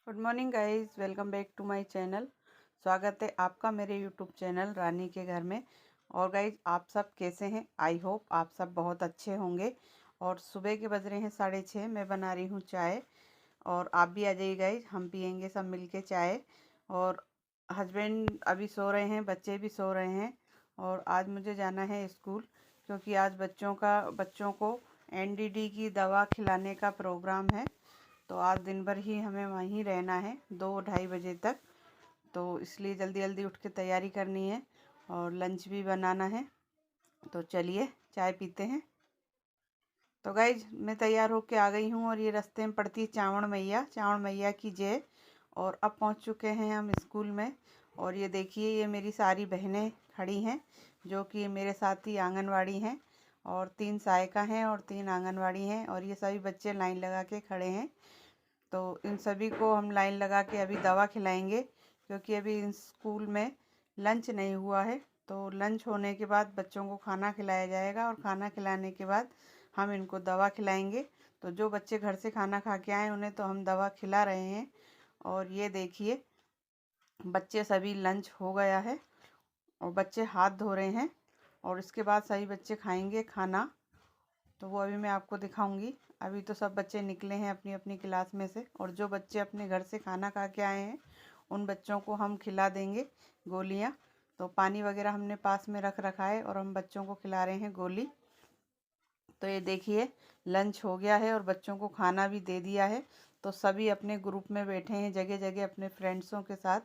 Good morning guys, welcome back to my channel. स्वागत है आपका मेरे यूट्यूब चैनल रानी के घर में। और गाइस, आप सब कैसे हैं? आई होप आप सब बहुत अच्छे होंगे। और सुबह के बज रहे हैं 6:30। मैं बना रही हूँ चाय और आप भी आ जाइए गाइस, हम पियेंगे सब मिलके चाय। और हस्बैंड अभी सो रहे हैं, बच्चे भी सो रहे हैं। और आज मुझे जाना है स्कूल, क्योंकि आज बच्चों को एनडीडी की दवा खिलाने का प्रोग्राम है। तो आज दिन भर ही हमें वहीं रहना है, 2-2:30 बजे तक। तो इसलिए जल्दी जल्दी उठ के तैयारी करनी है और लंच भी बनाना है। तो चलिए चाय पीते हैं। तो गाइज, मैं तैयार होके आ गई हूँ और ये रास्ते में पड़ती है चावड़ मैया की जय। और अब पहुँच चुके हैं हम स्कूल में। और ये देखिए, ये मेरी सारी बहनें खड़ी हैं, जो कि मेरे साथ ही आंगनवाड़ी हैं। और 3 सहायिका हैं और 3 आंगनवाड़ी हैं। और ये सभी बच्चे लाइन लगा के खड़े हैं। तो इन सभी को हम लाइन लगा के अभी दवा खिलाएंगे, क्योंकि अभी इन स्कूल में लंच नहीं हुआ है। तो लंच होने के बाद बच्चों को खाना खिलाया जाएगा और खाना खिलाने के बाद हम इनको दवा खिलाएंगे। तो जो बच्चे घर से खाना खा के आए उन्हें तो हम दवा खिला रहे हैं। और ये देखिए, बच्चे सभी लंच हो गया है और बच्चे हाथ धो रहे हैं। और इसके बाद सभी बच्चे खाएंगे खाना। तो वो अभी मैं आपको दिखाऊंगी। अभी तो सब बच्चे निकले हैं अपनी अपनी क्लास में से। और जो बच्चे अपने घर से खाना खा के आए हैं उन बच्चों को हम खिला देंगे गोलियां। तो पानी वगैरह हमने पास में रख रखा है और हम बच्चों को खिला रहे हैं गोली। तो ये देखिए, लंच हो गया है और बच्चों को खाना भी दे दिया है। तो सभी अपने ग्रुप में बैठे हैं जगह जगह अपने फ्रेंड्सों के साथ।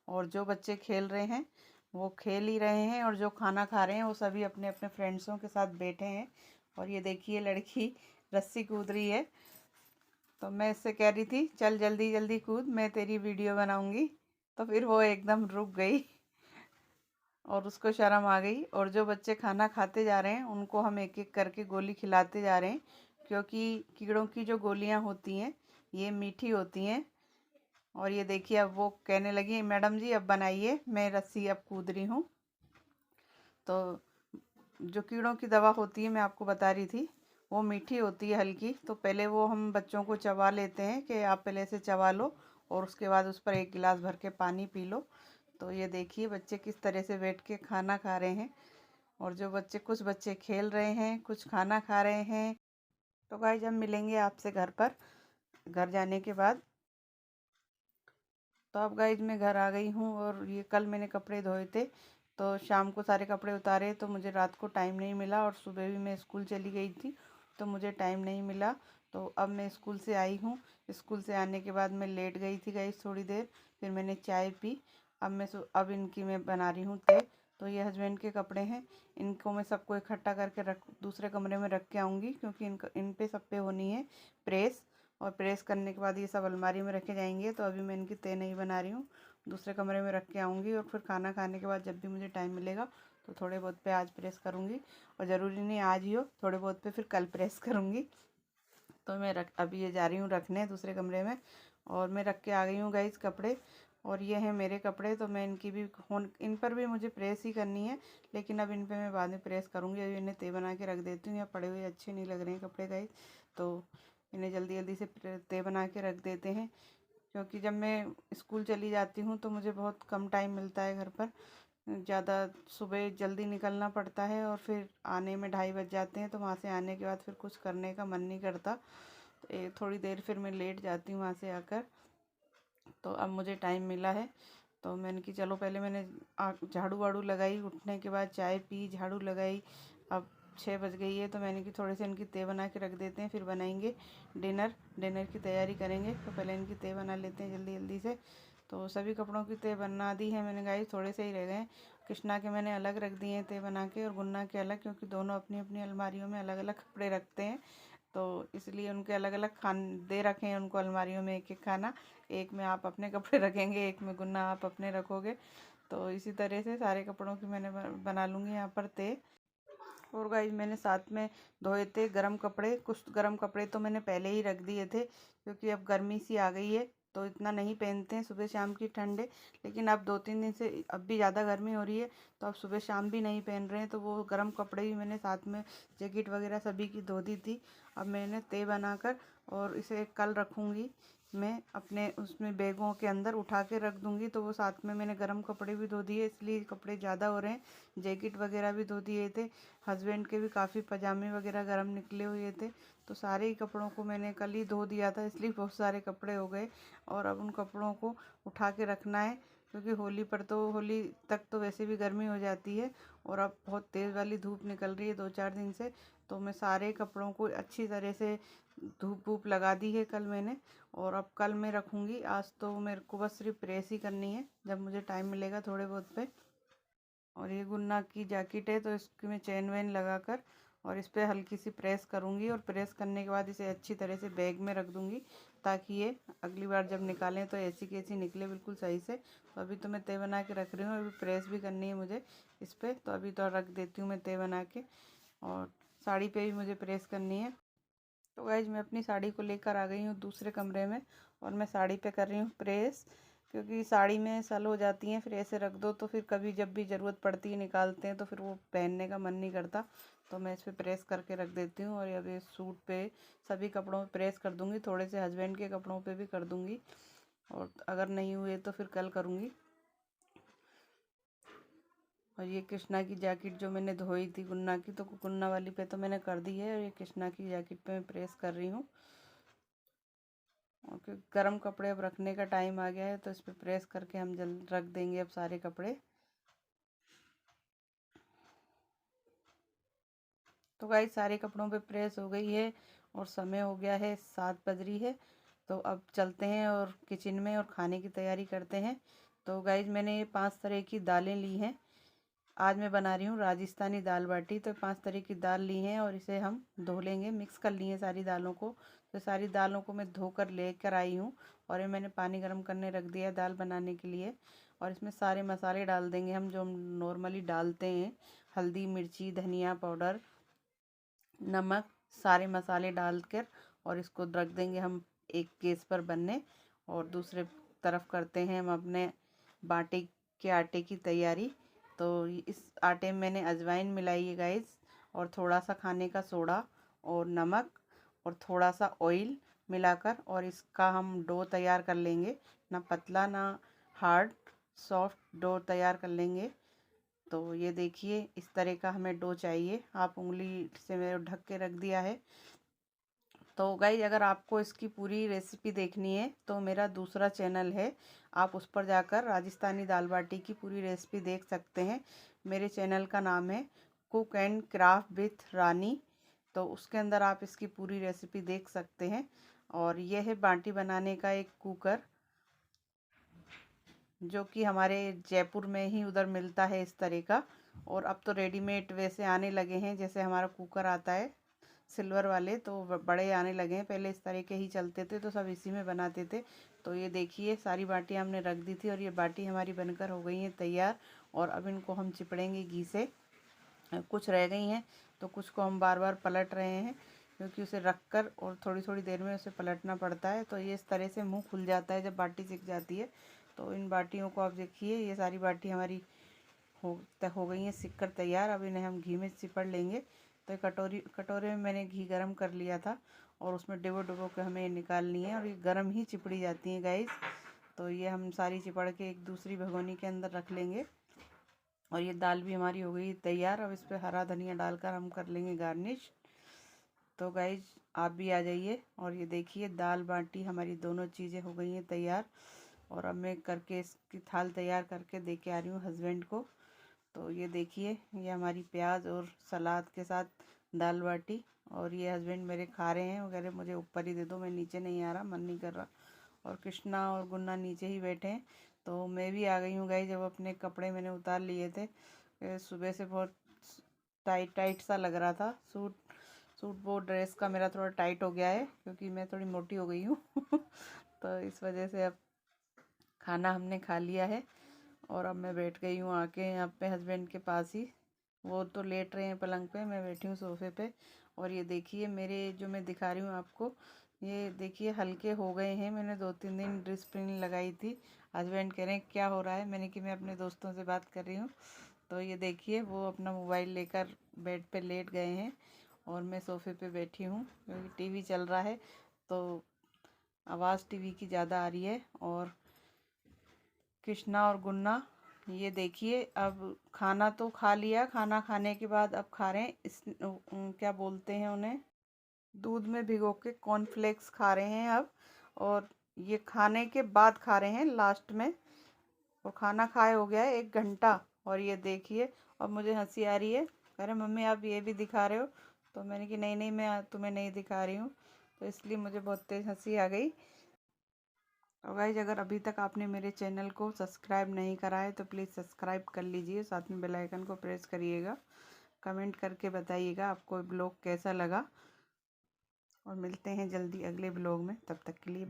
और जो बच्चे खेल रहे हैं वो खेल ही रहे हैं, और जो खाना खा रहे हैं वो सभी अपने अपने फ्रेंड्सों के साथ बैठे हैं। और ये देखिए, लड़की रस्सी कूद रही है। तो मैं इससे कह रही थी, चल जल्दी जल्दी कूद, मैं तेरी वीडियो बनाऊंगी। तो फिर वो एकदम रुक गई और उसको शर्म आ गई। और जो बच्चे खाना खाते जा रहे हैं उनको हम एक एक करके गोली खिलाते जा रहे हैं, क्योंकि कीड़ों की जो गोलियां होती हैं ये मीठी होती हैं। और ये देखिए, अब वो कहने लगी, मैडम जी अब बनाइए, मैं रस्सी अब कूद रही हूँ। तो जो कीड़ों की दवा होती है, मैं आपको बता रही थी, वो मीठी होती है हल्की। तो पहले वो हम बच्चों को चबा लेते हैं कि आप पहले से चबा लो, और उसके बाद उस पर 1 गिलास भर के पानी पी लो। तो ये देखिए, बच्चे किस तरह से बैठ के खाना खा रहे हैं। और जो बच्चे, कुछ बच्चे खेल रहे हैं, कुछ खाना खा रहे हैं। तो गाइस, हम मिलेंगे आपसे घर पर, घर जाने के बाद। तो अब गाइज, मैं घर आ गई हूँ और ये कल मैंने कपड़े धोए थे। तो शाम को सारे कपड़े उतारे तो मुझे रात को टाइम नहीं मिला, और सुबह भी मैं स्कूल चली गई थी तो मुझे टाइम नहीं मिला। तो अब मैं स्कूल से आई हूँ। स्कूल से आने के बाद मैं लेट गई थी गाइज थोड़ी देर, फिर मैंने चाय पी। अब इनकी मैं बना रही हूँ तय। तो ये हस्बैंड के कपड़े हैं, इनको मैं सबको इकट्ठा करके दूसरे कमरे में रख के आऊँगी, क्योंकि इन पे सब पे होनी है प्रेस। और प्रेस करने के बाद ये सब अलमारी में रखे जाएंगे। तो अभी मैं इनकी तय नहीं बना रही हूँ, दूसरे कमरे में रख के आऊँगी। और फिर खाना खाने के बाद जब भी मुझे टाइम मिलेगा तो थोड़े बहुत पे आज प्रेस करूँगी। और ज़रूरी नहीं आज ही हो, थोड़े बहुत पे फिर कल प्रेस करूँगी। तो मैं अभी ये जा रही हूँ रखने दूसरे कमरे में। और मैं रख के आ गई हूँ गाइस कपड़े। और ये हैं मेरे कपड़े। तो मैं इनकी भी इन पर भी मुझे प्रेस ही करनी है, लेकिन अब इन पे मैं बाद में प्रेस करूँगी। अभी इन्हें तय बना के रख देती हूँ, या पड़े हुए अच्छे नहीं लग रहे हैं कपड़े गाइस। तो इन्हें जल्दी जल्दी से तय बना के रख देते हैं, क्योंकि जब मैं स्कूल चली जाती हूँ तो मुझे बहुत कम टाइम मिलता है घर पर। ज़्यादा सुबह जल्दी निकलना पड़ता है और फिर आने में 2:30 बज जाते हैं। तो वहाँ से आने के बाद फिर कुछ करने का मन नहीं करता। तो थोड़ी देर फिर मैं लेट जाती हूँ वहाँ से आकर। तो अब मुझे टाइम मिला है, तो मैंने कि चलो, पहले मैंने झाड़ू वाड़ू लगाई, उठने के बाद चाय पी, झाड़ू लगाई। अब 6 बज गई है, तो मैंने कि थोड़े से इनकी तय बना के रख देते हैं, फिर बनाएंगे डिनर की तैयारी करेंगे। तो पहले इनकी तय बना लेते हैं जल्दी जल्दी से। तो सभी कपड़ों की तय बना दी है मैंने गाइस, थोड़े से ही रह गए। कृष्णा के मैंने अलग रख दिए हैं तय बना के, और गुन्ना के अलग, क्योंकि दोनों अपनी अपनी अलमारियों में अलग अलग कपड़े रखते हैं। तो इसलिए उनके अलग अलग खान दे रखे हैं उनको अलमारियों में, एक एक खाना। एक में आप अपने कपड़े रखेंगे, एक में गुन्ना आप अपने रखोगे। तो इसी तरह से सारे कपड़ों की मैंने बना लूँगी यहाँ पर तय। और गाइस, मैंने साथ में धोए थे गर्म कपड़े। कुछ गर्म कपड़े तो मैंने पहले ही रख दिए थे, क्योंकि अब गर्मी सी आ गई है तो इतना नहीं पहनते हैं सुबह शाम की ठंडे। लेकिन अब 2-3 दिन से अब भी ज़्यादा गर्मी हो रही है, तो अब सुबह शाम भी नहीं पहन रहे हैं। तो वो गर्म कपड़े भी मैंने साथ में, जैकेट वगैरह सभी की धो दी थी। अब मैंने तय बनाकर और इसे कल रखूँगी, मैं अपने उसमें बैगों के अंदर उठा के रख दूँगी। तो वो साथ में मैंने गर्म कपड़े भी धो दिए, इसलिए कपड़े ज़्यादा हो रहे हैं। जैकेट वगैरह भी धो दिए थे, हस्बैंड के भी काफ़ी पजामे वगैरह गर्म निकले हुए थे। तो सारे ही कपड़ों को मैंने कल ही धो दिया था, इसलिए बहुत सारे कपड़े हो गए। और अब उन कपड़ों को उठा के रखना है, क्योंकि होली तक तो वैसे भी गर्मी हो जाती है और अब बहुत तेज़ वाली धूप निकल रही है 2-4 दिन से। तो मैं सारे कपड़ों को अच्छी तरह से धूप वूप लगा दी है कल मैंने, और अब कल मैं रखूँगी। आज तो मेरे को बस सिर्फ प्रेस ही करनी है जब मुझे टाइम मिलेगा थोड़े बहुत पे। और ये गुन्ना की जैकेट है, तो इसकी मैं चेन वेन लगा कर और इस पर हल्की सी प्रेस करूँगी। और प्रेस करने के बाद इसे अच्छी तरह से बैग में रख दूँगी, ताकि ये अगली बार जब निकालें तो ऐसी की ऐसी निकले बिल्कुल सही से। तो अभी तो मैं तय बना के रख रही हूँ, अभी प्रेस भी करनी है मुझे इस पर। तो अभी तो रख देती हूँ मैं तय बना के, और साड़ी पे भी मुझे प्रेस करनी है। तो गाइज मैं अपनी साड़ी को लेकर आ गई हूँ दूसरे कमरे में, और मैं साड़ी पे कर रही हूँ प्रेस, क्योंकि साड़ी में सल हो जाती हैं, फिर ऐसे रख दो तो फिर कभी जब भी ज़रूरत पड़ती है निकालते हैं तो फिर वो पहनने का मन नहीं करता। तो मैं इस पर प्रेस करके रख देती हूँ। और अब ये सूट पे सभी कपड़ों पे प्रेस कर दूँगी, थोड़े से हस्बैंड के कपड़ों पे भी कर दूँगी, और अगर नहीं हुए तो फिर कल करूँगी। और ये कृष्णा की जैकेट जो मैंने धोई थी गुन्ना की, तो गुन्ना वाली पे तो मैंने कर दी है, और ये कृष्णा की जैकेट पे मैं प्रेस कर रही हूँ। और गर्म कपड़े अब रखने का टाइम आ गया है, तो इस पर प्रेस करके हम जल्द रख देंगे अब सारे कपड़े। तो गाइस सारे कपड़ों पे प्रेस हो गई है, और समय हो गया है 7 बज रही है। तो अब चलते हैं और किचन में और खाने की तैयारी करते हैं। तो गाइस मैंने ये 5 तरह की दालें ली हैं। आज मैं बना रही हूँ राजस्थानी दाल बाटी। तो 5 तरह की दाल ली हैं, और इसे हम धो लेंगे, मिक्स कर ली हैं सारी दालों को। तो सारी दालों को मैं धो कर लेकर आई हूँ, और ये मैंने पानी गर्म करने रख दिया है दाल बनाने के लिए। और इसमें सारे मसाले डाल देंगे हम जो हम नॉर्मली डालते हैं, हल्दी, मिर्ची, धनिया पाउडर, नमक, सारे मसाले डालकर, और इसको रख देंगे हम एक गैस पर बनने। और दूसरे तरफ करते हैं हम अपने बाटी के आटे की तैयारी। तो इस आटे में मैंने अजवाइन मिलाई है गाइस, और थोड़ा सा खाने का सोडा और नमक और थोड़ा सा ऑयल मिलाकर, और इसका हम डो तैयार कर लेंगे, ना पतला ना हार्ड, सॉफ्ट डो तैयार कर लेंगे। तो ये देखिए इस तरह का हमें डो चाहिए। आप उंगली से मैंने ढक के रख दिया है। तो गाइस अगर आपको इसकी पूरी रेसिपी देखनी है तो मेरा दूसरा चैनल है, आप उस पर जाकर राजस्थानी दाल बाटी की पूरी रेसिपी देख सकते हैं। मेरे चैनल का नाम है कुक एंड क्राफ्ट विथ रानी। तो उसके अंदर आप इसकी पूरी रेसिपी देख सकते हैं। और यह है बाटी बनाने का एक कुकर, जो कि हमारे जयपुर में ही उधर मिलता है इस तरह का। और अब तो रेडीमेड वैसे आने लगे हैं, जैसे हमारा कुकर आता है सिल्वर वाले, तो बड़े आने लगे हैं। पहले इस तरह के ही चलते थे, तो सब इसी में बनाते थे। तो ये देखिए सारी बाटी हमने रख दी थी, और ये बाटी हमारी बनकर हो गई है तैयार। और अब इनको हम चिपड़ेंगे घी से। कुछ रह गई हैं, तो कुछ को हम बार बार पलट रहे हैं, क्योंकि उसे रख कर और थोड़ी थोड़ी देर में उसे पलटना पड़ता है। तो ये इस तरह से मुंह खुल जाता है जब बाटी सिक जाती है। तो इन बाटियों को आप देखिए, ये सारी बाटी हमारी हो गई हैं सिक कर तैयार। अब इन्हें हम घी में चिपड़ लेंगे। तो कटोरे में मैंने घी गरम कर लिया था, और उसमें डुबो डुबो के हमें निकालनी है, और ये गरम ही चिपड़ी जाती हैं गाइस। तो ये हम सारी चिपड़ के एक दूसरी भगोनी के अंदर रख लेंगे। और ये दाल भी हमारी हो गई तैयार। अब इस पर हरा धनिया डालकर हम कर लेंगे गार्निश। तो गाइज आप भी आ जाइए, और ये देखिए दाल बाटी हमारी दोनों चीज़ें हो गई हैं तैयार। और अब मैं करके इसकी थाल तैयार करके दे के आ रही हूँ हस्बैंड को। तो ये देखिए ये हमारी प्याज और सलाद के साथ दाल बाटी। और ये हस्बैंड मेरे खा रहे हैं, वगैरह मुझे ऊपर ही दे दो, मैं नीचे नहीं आ रहा, मन नहीं कर रहा। और कृष्णा और गुन्ना नीचे ही बैठे हैं। तो मैं भी आ गई हूँ गाइस, जब अपने कपड़े मैंने उतार लिए थे। सुबह से बहुत टाइट टाइट सा लग रहा था सूट। वो ड्रेस का मेरा थोड़ा टाइट हो गया है, क्योंकि मैं थोड़ी मोटी हो गई हूँ तो इस वजह से अब खाना हमने खा लिया है, और अब मैं बैठ गई हूँ आके यहाँ पे हस्बैंड के पास ही। वो तो लेट रहे हैं पलंग पे, मैं बैठी हूँ सोफे पे। और ये देखिए मेरे जो मैं दिखा रही हूँ आपको, ये देखिए हल्के हो गए हैं। मैंने 2-3 दिन ड्रेस प्रिंट लगाई थी। हस्बैंड कह रहे हैं क्या हो रहा है, मैंने कि मैं अपने दोस्तों से बात कर रही हूँ। तो ये देखिए वो अपना मोबाइल लेकर बेड पे लेट गए हैं, और मैं सोफे पे बैठी हूँ क्योंकि टीवी चल रहा है। तो आवाज़ टीवी की ज़्यादा आ रही है। और कृष्णा और गुन्ना ये देखिए, अब खाना तो खा लिया, खाना खाने के बाद अब खा रहे हैं क्या बोलते हैं उन्हें, दूध में भिगो के कॉर्नफ्लेक्स खा रहे हैं अब। और ये खाने के बाद खा रहे हैं लास्ट में। और खाना खाए हो गया है 1 घंटा। और ये देखिए, और मुझे हंसी आ रही है, कह रहे मम्मी आप ये भी दिखा रहे हो। तो मैंने कि नहीं नहीं, मैं तुम्हें नहीं दिखा रही हूँ। तो इसलिए मुझे बहुत तेज़ हंसी आ गई। तो गाइज, अगर अभी तक आपने मेरे चैनल को सब्सक्राइब नहीं करा है तो प्लीज़ सब्सक्राइब कर लीजिए, साथ में बेल आइकन को प्रेस करिएगा। कमेंट करके बताइएगा आपको ब्लॉग कैसा लगा। और मिलते हैं जल्दी अगले ब्लॉग में, तब तक के लिए बाय।